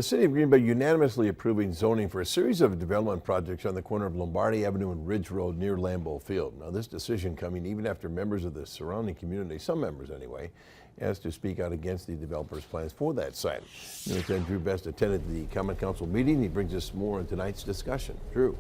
The city of Green Bay unanimously approving zoning for a series of development projects on the corner of Lombardi Avenue and Ridge Road near Lambeau Field. Now, this decision coming even after members of the surrounding community, some members anyway, asked to speak out against the developer's plans for that site. News 10 Drew Best attended the Common Council meeting. He brings us more on tonight's discussion. Drew.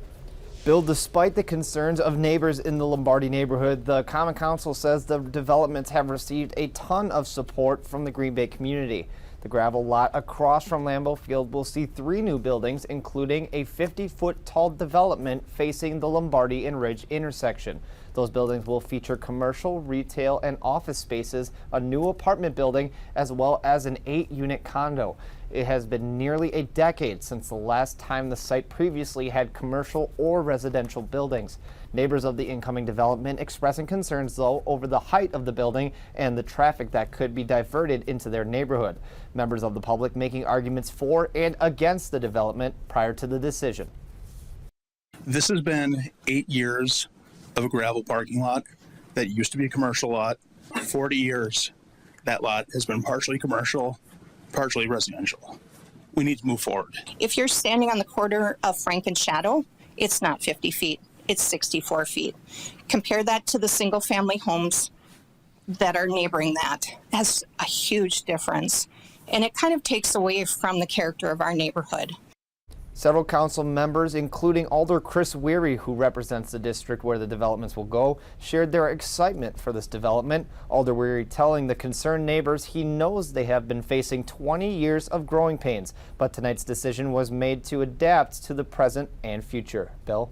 Bill, despite the concerns of neighbors in the Lombardi neighborhood, the Common Council says the developments have received a ton of support from the Green Bay community. The gravel lot across from Lambeau Field will see 3 new buildings, including a 50-foot tall development facing the Lombardi and Ridge intersection. Those buildings will feature commercial, retail, and office spaces, a new apartment building, as well as an 8-unit condo. It has been nearly a decade since the last time the site previously had commercial or residential buildings. Neighbors of the incoming development expressing concerns, though, over the height of the building and the traffic that could be diverted into their neighborhood. Members of the public making arguments for and against the development prior to the decision. This has been 8 years of a gravel parking lot that used to be a commercial lot. 40 years that lot has been partially commercial, partially residential. We need to move forward. If you're standing on the corner of Frank and Shadow, it's not 50 feet, it's 64 feet. Compare that to the single family homes that are neighboring that. That's a huge difference. And it kind of takes away from the character of our neighborhood. Several council members, including Alder Chris Weary, who represents the district where the developments will go, shared their excitement for this development. Alder Weary telling the concerned neighbors he knows they have been facing 20 years of growing pains, but tonight's decision was made to adapt to the present and future. Bill?